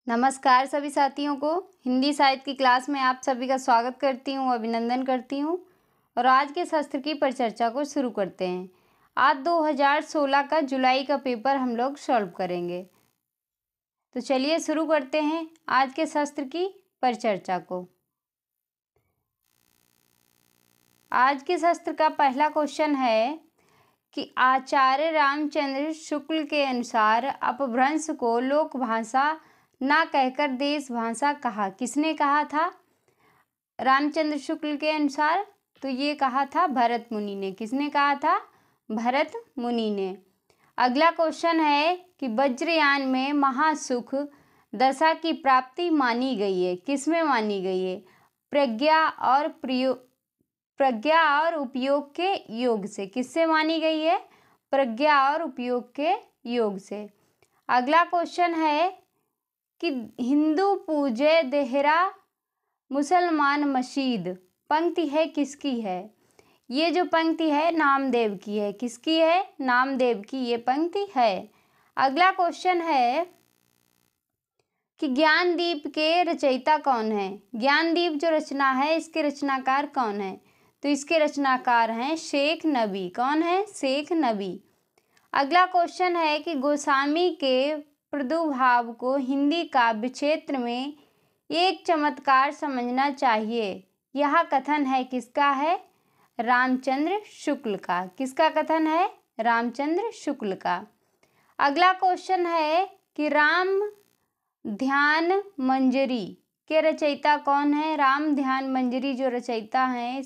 नमस्कार सभी साथियों को। हिंदी साहित्य की क्लास में आप सभी का स्वागत करती हूँ, अभिनंदन करती हूँ। और आज के शास्त्र की परिचर्चा को शुरू करते हैं। आज 2016 का जुलाई का पेपर हम लोग सॉल्व करेंगे। तो चलिए शुरू करते हैं आज के शास्त्र की परिचर्चा को। आज के शास्त्र का पहला क्वेश्चन है कि आचार्य रामचंद्र शुक्ल के अनुसार अपभ्रंश को लोक भाषा ना कहकर देश भाषा कहा। किसने कहा था? रामचंद्र शुक्ल के अनुसार तो ये कहा था भरत मुनि ने। किसने कहा था? भरत मुनि ने। अगला क्वेश्चन है कि वज्रयान में महासुख दशा की प्राप्ति मानी गई है। किसमें मानी गई है? प्रज्ञा और उपयोग के योग से। किससे मानी गई है? प्रज्ञा और उपयोग के योग से। अगला क्वेश्चन है कि हिंदू पूजे देहरा मुसलमान मशीद पंक्ति है किसकी है? ये जो पंक्ति है नामदेव की है। किसकी है? नामदेव की ये पंक्ति है। अगला क्वेश्चन है कि ज्ञानदीप के रचयिता कौन है? ज्ञानदीप जो रचना है इसके रचनाकार कौन है? तो इसके रचनाकार हैं शेख नबी। कौन है? शेख नबी। अगला क्वेश्चन है कि गोस्वामी के प्रादुर्भाव को हिंदी काव्य क्षेत्र में एक चमत्कार समझना चाहिए। यह कथन है किसका है? रामचंद्र शुक्ल का। किसका कथन है? रामचंद्र शुक्ल का। अगला क्वेश्चन है कि राम ध्यान मंजरी के रचयिता कौन है? राम ध्यान मंजरी जो रचयिता हैं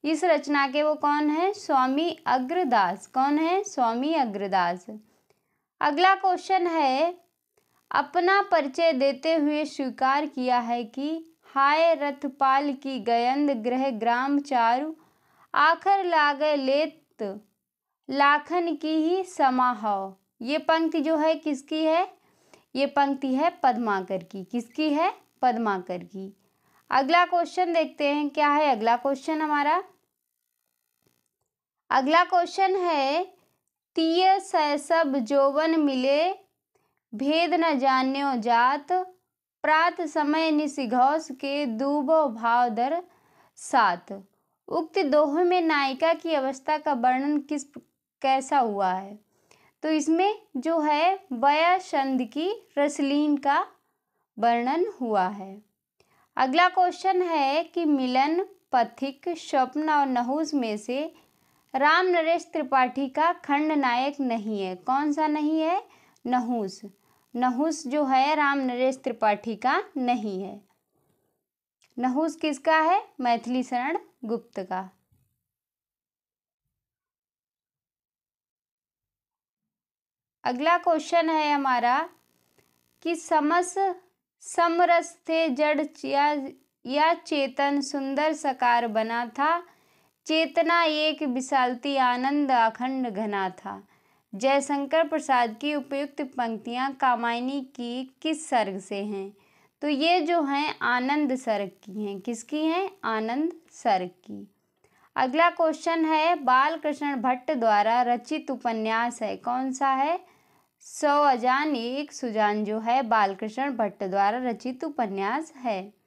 इस रचना के वो कौन है? स्वामी अग्रदास। कौन है? स्वामी अग्रदास। अगला क्वेश्चन है अपना परिचय देते हुए स्वीकार किया है कि हाय रथपाल की गयंद ग्रह ग्राम चारु आखर लागे लेत लाखन की ही समाहव। ये पंक्ति जो है किसकी है? ये पंक्ति है पद्माकर की। किसकी है? पद्माकर की। अगला क्वेश्चन देखते हैं क्या है अगला क्वेश्चन हमारा। अगला क्वेश्चन है तीय सब जोवन मिले भेद न जान्यो जात प्रात समय निशिघोष के दूबो भाव दर सात। उक्त दोहे में नायिका की अवस्था का वर्णन कैसा हुआ है? तो इसमें जो है वयाशंद की रसलीन का वर्णन हुआ है। अगला क्वेश्चन है कि मिलन, पथिक, स्वप्न और नहुस में से राम नरेश त्रिपाठी का खंड नायक नहीं है। कौन सा नहीं है? नहुस। नहुस जो है राम नरेश त्रिपाठी का नहीं है। नहुस किसका है? मैथिली शरण गुप्त का। अगला क्वेश्चन है हमारा कि समरस थे जड़ या चेतन सुंदर सकार बना था चेतना एक विशालती आनंद अखंड घना था। जयशंकर प्रसाद की उपयुक्त पंक्तियां कामायनी की किस सर्ग से हैं? तो ये जो हैं आनंद सर्ग की हैं। किसकी हैं? आनंद सर्ग की। अगला क्वेश्चन है बालकृष्ण भट्ट द्वारा रचित उपन्यास है। कौन सा है? 100 अजान एक सुजान जो है बालकृष्ण भट्ट द्वारा रचित उपन्यास है।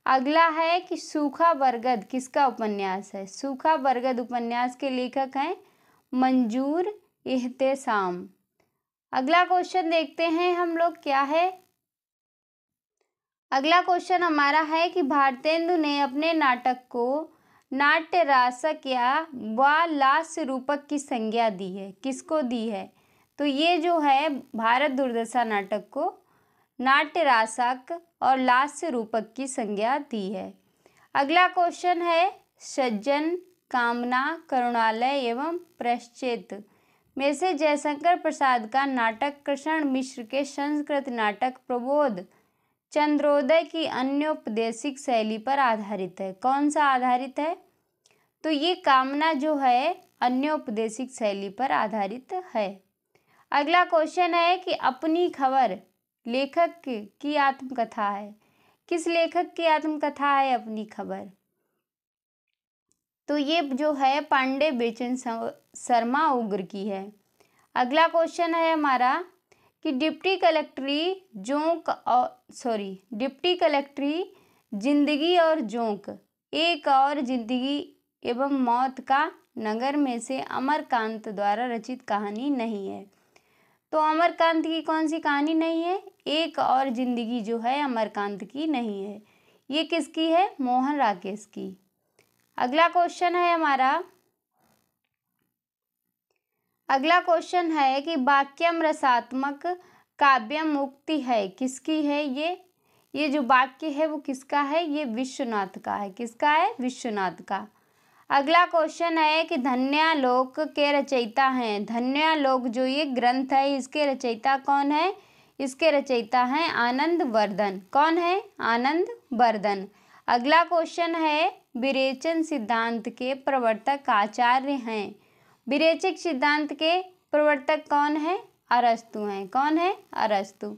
अगला है कि सूखा बरगद किसका उपन्यास है? सूखा बरगद उपन्यास के लेखक हैं मंजूर एहतेशाम। अगला क्वेश्चन देखते हैं हम लोग क्या है। अगला क्वेश्चन हमारा है कि भारतेंदु ने अपने नाटक को नाट्य रासक या व लास्य रूपक की संज्ञा दी है। किसको दी है? तो ये जो है भारत दुर्दशा नाटक को नाट्य रासक और लास्य रूपक की संज्ञा दी है। अगला क्वेश्चन है सज्जन, कामना, करुणालय एवं प्रश्चेत में से जयशंकर प्रसाद का नाटक कृष्ण मिश्र के संस्कृत नाटक प्रबोध चंद्रोदय की अन्योपदेशिक शैली पर आधारित है। कौन सा आधारित है? तो ये कामना जो है अन्योपदेशिक शैली पर आधारित है। अगला क्वेश्चन है कि अपनी खबर लेखक की आत्मकथा है। किस लेखक की आत्मकथा है अपनी खबर? तो ये जो है पांडे बेचन शर्मा उग्र की है। अगला क्वेश्चन है हमारा कि डिप्टी कलेक्टरी जिंदगी और जोंक, एक और जिंदगी एवं मौत का नगर में से अमरकांत द्वारा रचित कहानी नहीं है। तो अमरकांत की कौन सी कहानी नहीं है? एक और जिंदगी जो है अमरकांत की नहीं है। ये किसकी है? मोहन राकेश की। अगला क्वेश्चन है हमारा, अगला क्वेश्चन है कि वाक्यम रसात्मक काव्यम मुक्ति है, किसकी है? ये जो वाक्य है वो किसका है? ये विश्वनाथ का है। किसका है? विश्वनाथ का। अगला क्वेश्चन है कि धन्यालोक के रचयिता हैं। धन्यालोक जो ये ग्रंथ है इसके रचयिता कौन है? इसके रचयिता हैं आनंद वर्धन। कौन है? आनंद वर्धन। अगला क्वेश्चन है विरेचन सिद्धांत के प्रवर्तक आचार्य हैं। विरेचक सिद्धांत के प्रवर्तक कौन है? अरस्तु हैं। कौन है? अरस्तु।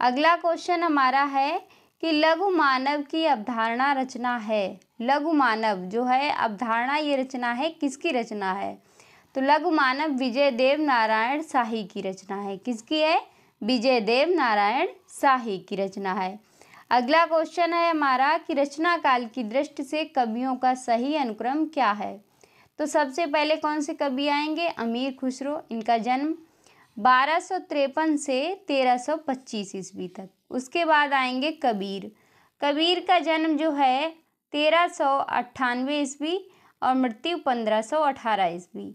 अगला क्वेश्चन हमारा है कि लघु मानव की अवधारणा रचना है। लघु मानव जो है अवधारणा ये रचना है, किसकी रचना है? तो लघु मानव विजय देव नारायण शाही की रचना है। किसकी है? विजय देव नारायण शाही की रचना है। अगला क्वेश्चन है हमारा कि रचना काल की दृष्टि से कवियों का सही अनुक्रम क्या है? तो सबसे पहले कौन से कवि आएंगे? अमीर खुसरो। इनका जन्म 1253 से 1325 ईस्वी तक। उसके बाद आएंगे कबीर। कबीर का जन्म जो है 1398 ईस्वी और मृत्यु 1518 ईस्वी।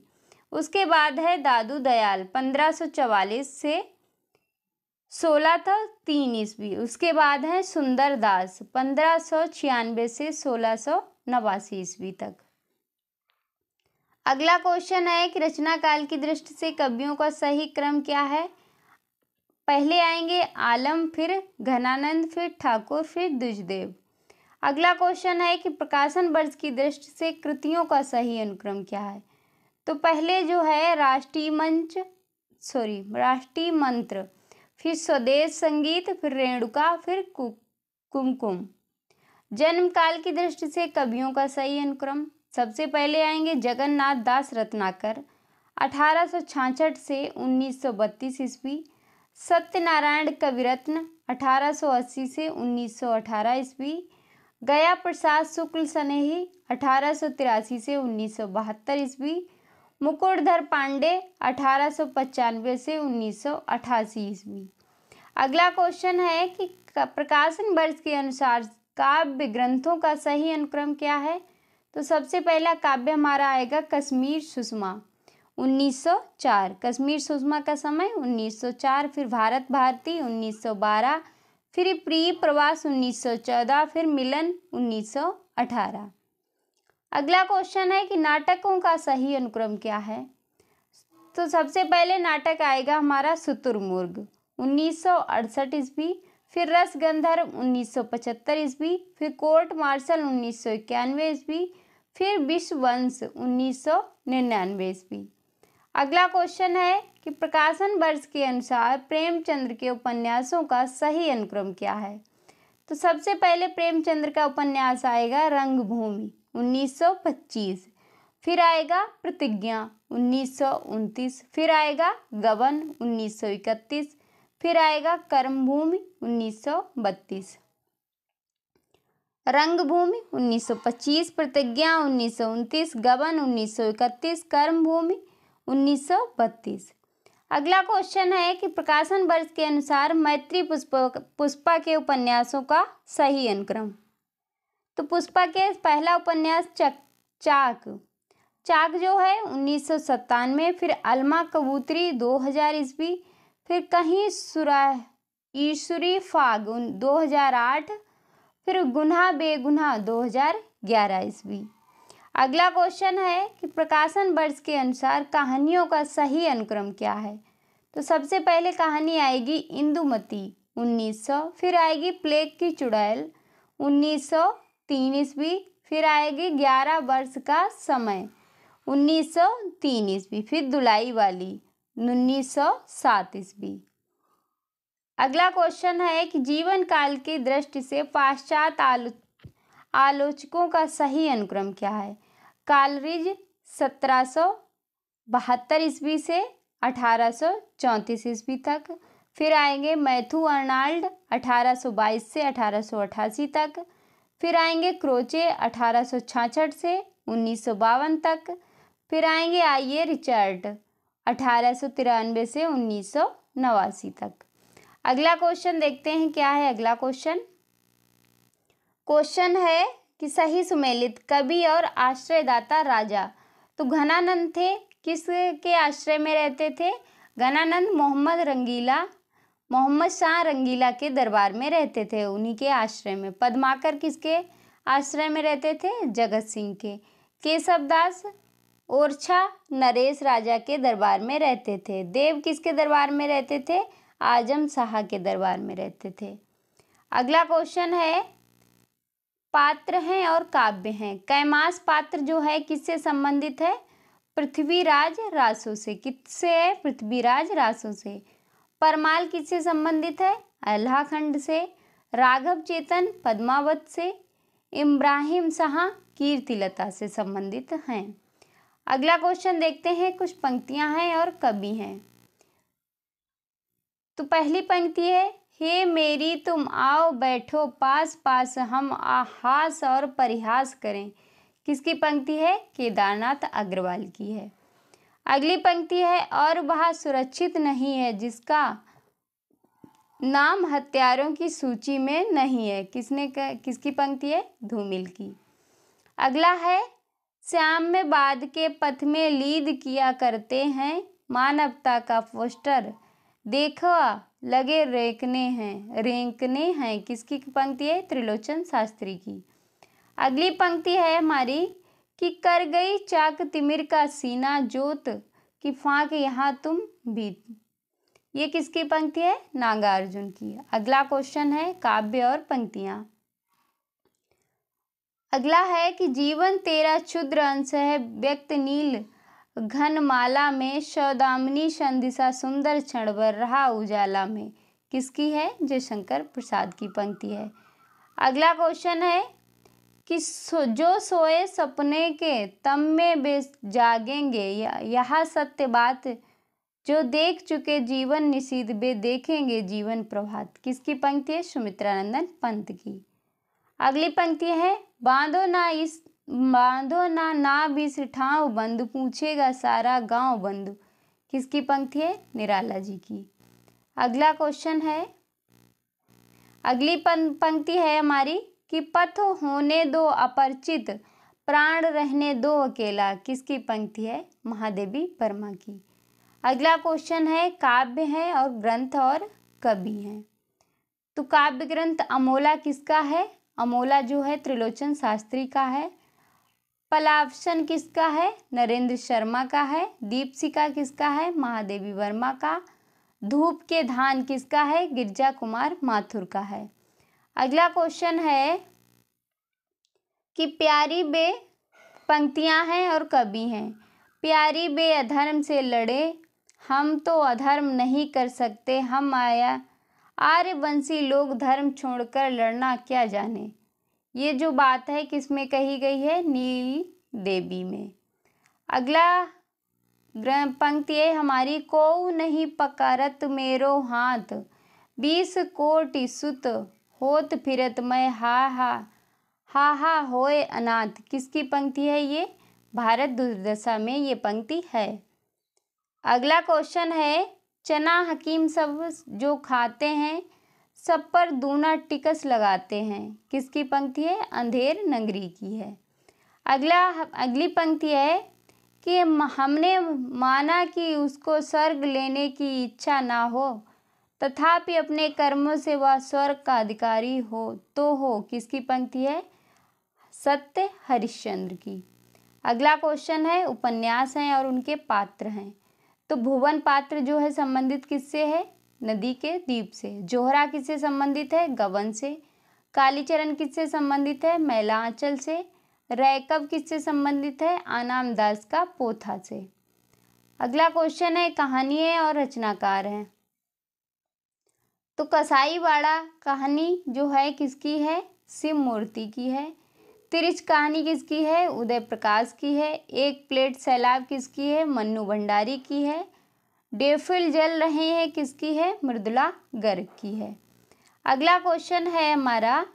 उसके बाद है दादू दयाल 1544 से 1603 ईस्वी। उसके बाद है सुंदर दास 1596 से 1689 ईस्वी तक। अगला क्वेश्चन है कि रचना काल की दृष्टि से कवियों का सही क्रम क्या है? पहले आएंगे आलम, फिर घनानंद, फिर ठाकुर, फिर द्विजदेव। अगला क्वेश्चन है कि प्रकाशन वर्ष की दृष्टि से कृतियों का सही अनुक्रम क्या है? तो पहले जो है राष्ट्रीय मंत्र, फिर स्वदेश संगीत, फिर रेणुका, फिर कुमकुम। जन्म काल की दृष्टि से कवियों का सही अनुक्रम, सबसे पहले आएंगे जगन्नाथ दास रत्नाकर 1866 से 1932 ईस्वी। सत्यनारायण कविरत्न 1880 से 1918 ईस्वी। गया प्रसाद शुक्ल सनेही 1883 से 1972 ईस्वी। मुकुटधर पांडे 1895 से 1988 ईस्वी। अगला क्वेश्चन है कि प्रकाशन वर्ष के अनुसार काव्य ग्रंथों का सही अनुक्रम क्या है? तो सबसे पहला काव्य हमारा आएगा कश्मीर सुषमा 1904। कश्मीर सुषमा का समय 1904। फिर भारत भारती 1912। फिर प्रिय प्रवास 1914। फिर मिलन 1918। अगला क्वेश्चन है कि नाटकों का सही अनुक्रम क्या है? तो सबसे पहले नाटक आएगा हमारा शुतुरमुर्ग 1968 ईस्वी। फिर रसगंधर्व 1975 ईस्वी। फिर कोर्ट मार्शल 1991 ईस्वी। फिर विश्ववंश 1999 ईस्वी। अगला क्वेश्चन है कि प्रकाशन वर्ष के अनुसार प्रेमचंद्र के उपन्यासों का सही अनुक्रम क्या है? तो सबसे पहले प्रेमचंद्र का उपन्यास आएगा रंगभूमि 1925। फिर आएगा प्रतिज्ञा 1929। फिर आएगा गबन 1931। फिर आएगा कर्मभूमि 1932। रंगभूमि 1925, प्रतिज्ञा 1929, गबन 1931, कर्मभूमि 1932। अगला क्वेश्चन है कि प्रकाशन वर्ष के अनुसार मैत्री पुष्पा के उपन्यासों का सही अनुक्रम। तो पुष्पा के पहला उपन्यास चाक जो है 1997। फिर अलमा कबूतरी 2000 ईस्वी। फिर कहीं ईश्वरी फाग 2008। फिर गुन्हा बेगुनाह 2011 ईस्वी। अगला क्वेश्चन है कि प्रकाशन वर्ष के अनुसार कहानियों का सही अनुक्रम क्या है? तो सबसे पहले कहानी आएगी इंदुमती 1900। फिर आएगी प्लेग की चुड़ैल 1903 ईस्वी। फिर आएगी 11 वर्ष का समय 1903 ईस्वी। फिर दुलाई वाली 1907 ईस्वी। अगला क्वेश्चन है कि जीवन काल की दृष्टि से पाश्चात आलोचकों का सही अनुक्रम क्या है? कालरिज 1772 ईस्वी से 1834 ईस्वी तक। फिर आएंगे मैथ्यू अर्नाल्ड 1822 से 1888 तक। फिर आएंगे क्रोचे 1866 से 1952 तक। फिर आएंगे आइए रिचर्ड 1893 से 1989 तक। अगला क्वेश्चन देखते हैं क्या है अगला क्वेश्चन है कि सही सुमेलित कवि और आश्रयदाता राजा। तो घनानंद थे, किसके आश्रय में रहते थे? घनानंद मोहम्मद शाह रंगीला के दरबार में रहते थे, उन्हीं के आश्रय में। पद्माकर किसके आश्रय में रहते थे? जगत सिंह के। केशवदास ओरछा नरेश राजा के दरबार में रहते थे। देव किसके दरबार में रहते थे? आजम शाह के दरबार में रहते थे। अगला क्वेश्चन है पात्र हैं और काव्य हैं। कैमास पात्र जो है किससे संबंधित है? पृथ्वीराज रासो से। किससे है? पृथ्वीराज रासो से। परमाल किससे संबंधित है? अल्लाह खंड से। राघव चेतन पद्मावत से। इब्राहिम शाह कीर्तिलता से संबंधित हैं। अगला क्वेश्चन देखते हैं, कुछ पंक्तियां हैं और कवि हैं। तो पहली पंक्ति है, हे मेरी तुम आओ बैठो पास पास हम हास और परिहास करें। किसकी पंक्ति है? केदारनाथ अग्रवाल की है। अगली पंक्ति है, और वह सुरक्षित नहीं है जिसका नाम हत्यारों की सूची में नहीं है। किसकी पंक्ति है? धूमिल की। अगला है, श्याम में बाद के पथ में लीद किया करते हैं मानवता का पोस्टर देखो लगे रेंकने हैं। किसकी पंक्ति है? त्रिलोचन शास्त्री की। अगली पंक्ति है हमारी कि कर गई चाक तिमिर का सीना जोत की फांक यहाँ तुम भी। ये किसकी पंक्ति है? नागार्जुन की। अगला क्वेश्चन है काव्य और पंक्तियां। अगला है कि जीवन तेरा क्षुद्र अंश है व्यक्त नील घनमाला में सौदामिनी संदिशा सुंदर क्षण भर रहा उजाला में। किसकी है? जयशंकर प्रसाद की पंक्ति है। अगला क्वेश्चन है कि जो सोए सपने के तम में वे जागेंगे यह सत्य बात जो देख चुके जीवन निशीथ वे देखेंगे जीवन प्रभात। किसकी पंक्ति है? सुमित्रानंदन पंत की। अगली पंक्ति है, बांधो ना नाव इस ठाव बंधु पूछेगा सारा गांव बंधु। किसकी पंक्ति है? निराला जी की। अगला क्वेश्चन है, अगली पंक्ति है हमारी कि पथ होने दो अपरिचित प्राण रहने दो अकेला। किसकी पंक्ति है? महादेवी वर्मा की। अगला क्वेश्चन है काव्य है और ग्रंथ और कवि हैं। तो काव्य ग्रंथ अमोला किसका है? अमोला जो है त्रिलोचन शास्त्री का है। पलावसन किसका है? नरेंद्र शर्मा का है। दीपशिखा किसका है? महादेवी वर्मा का। धूप के धान किसका है? गिरजा कुमार माथुर का है। अगला क्वेश्चन है कि प्यारी बे पंक्तियां हैं और कवि हैं। प्यारी बे अधर्म से लड़े हम तो अधर्म नहीं कर सकते हम आर्यवंशी लोग धर्म छोड़कर लड़ना क्या जाने। ये जो बात है किसमें कही गई है? नील देवी में। अगला पंक्ति है हमारी, को नहीं पकड़त मेरो हाथ 20 कोटि सुत होत फिरत मैं हा होए अनाथ। किसकी पंक्ति है? ये भारत दुर्दशा में ये पंक्ति है। अगला क्वेश्चन है, चना हकीम सब जो खाते हैं सब पर दूना टिकस लगाते हैं। किसकी पंक्ति है? अंधेर नगरी की है। अगली पंक्ति है कि हमने माना कि उसको स्वर्ग लेने की इच्छा ना हो तथापि अपने कर्मों से वह स्वर्ग का अधिकारी हो तो हो। किसकी पंक्ति है? सत्य हरिश्चंद्र की। अगला क्वेश्चन है उपन्यास हैं और उनके पात्र हैं। तो भुवन पात्र जो है संबंधित किससे है? नदी के द्वीप से। जोहरा किससे संबंधित है? गबन से। कालीचरण किससे संबंधित है? मैलांचल से। रैकब किससे संबंधित है? आनाम दास का पोथा से। अगला क्वेश्चन है कहानी है और रचनाकार हैं। तो कसाईवाड़ा कहानी जो है किसकी है? शिव मूर्ति की है। तिरिच कहानी किसकी है? उदय प्रकाश की है। एक प्लेट सैलाब किसकी है? मन्नू भंडारी की है। डैफोडिल जल रहे हैं किसकी है? मृदुला गर्ग की है। अगला क्वेश्चन है हमारा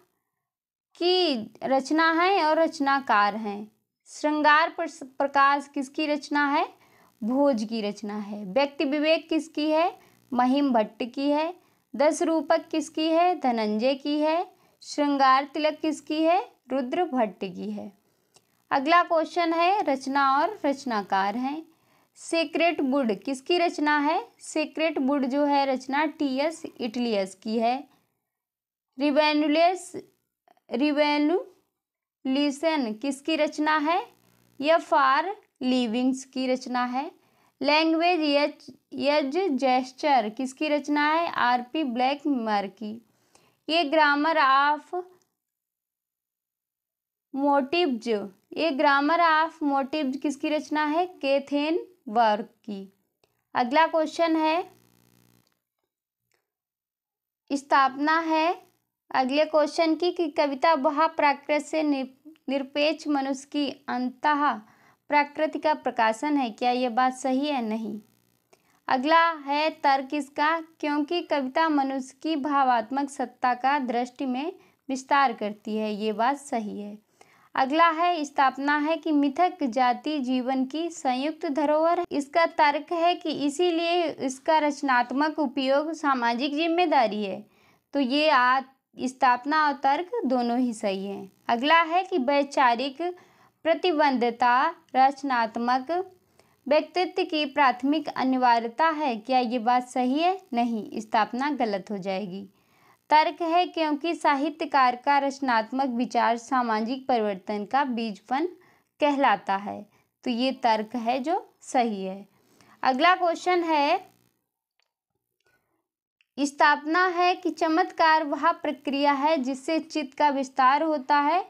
कि रचना है और रचनाकार हैं। श्रृंगार प्रकाश किसकी रचना है? भोज की रचना है। व्यक्ति विवेक किसकी है? महिम भट्ट की है। 10 रूपक किसकी है? धनंजय की है। श्रृंगार तिलक किसकी है? रुद्र भट्ट की है। अगला क्वेश्चन है रचना और रचनाकार हैं। सेक्रेट वुड किसकी रचना है? सेक्रेट वुड जो है रचना टी.एस. इटलियस की है। रिवोल्यूशन किसकी रचना है? एफ.आर. लिविंग्स की रचना है। लैंग्वेज एज जेस्चर किसकी रचना है? आर.पी. ब्लैकमर की। ये ग्रामर ऑफ मोटिव्स किसकी रचना है? कैथेन वर्क की। अगला क्वेश्चन है स्थापना है अगले क्वेश्चन की कि कविता वह प्रकृति से निरपेक्ष मनुष्य की अंतः प्रकृति का प्रकाशन है। क्या ये बात सही है? नहीं। अगला है तर्क इसका, क्योंकि कविता मनुष्य की भावात्मक सत्ता का दृष्टि में विस्तार करती है। ये बात सही है। अगला है स्थापना है कि मिथक जाति जीवन की संयुक्त धरोहर है। इसका तर्क है कि इसीलिए इसका रचनात्मक उपयोग सामाजिक जिम्मेदारी है। तो ये स्थापना और तर्क दोनों ही सही हैं। अगला है कि वैचारिक प्रतिबद्धता रचनात्मक व्यक्तित्व की प्राथमिक अनिवार्यता है। क्या ये बात सही है? नहीं, स्थापना गलत हो जाएगी। तर्क है क्योंकि साहित्यकार का रचनात्मक विचार सामाजिक परिवर्तन का बीजपन कहलाता है। तो ये तर्क है जो सही है। अगला क्वेश्चन है स्थापना है कि चमत्कार वह प्रक्रिया है जिससे चित्त का विस्तार होता है।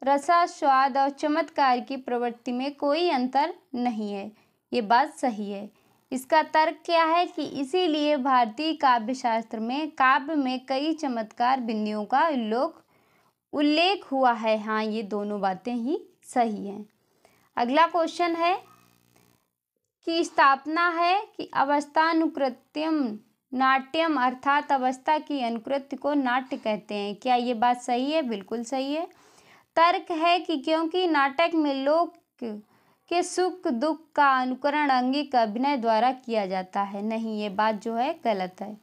रसास्वाद और चमत्कार की प्रवृत्ति में कोई अंतर नहीं है। ये बात सही है। इसका तर्क क्या है कि इसीलिए भारतीय काव्यशास्त्र में काव्य में कई चमत्कार बिंदियों का उल्लेख हुआ है। हाँ, ये दोनों बातें ही सही हैं। अगला क्वेश्चन है कि स्थापना है कि अवस्थानुकृत्यम नाट्यम अर्थात अवस्था की अनुकृति को नाट्य कहते हैं। क्या ये बात सही है? बिल्कुल सही है। तर्क है कि क्योंकि नाटक में लोक के सुख दुख का अनुकरण अंगिक अभिनय द्वारा किया जाता है। नहीं, ये बात जो है गलत है।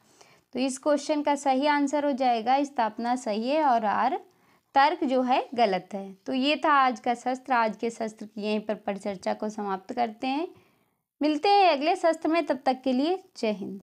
तो इस क्वेश्चन का सही आंसर हो जाएगा स्थापना सही है और आर तर्क जो है गलत है। तो ये था आज का शस्त्र। आज के शस्त्र की यहीं पर परिचर्चा को समाप्त करते हैं। मिलते हैं अगले शस्त्र में, तब तक के लिए जय हिंद।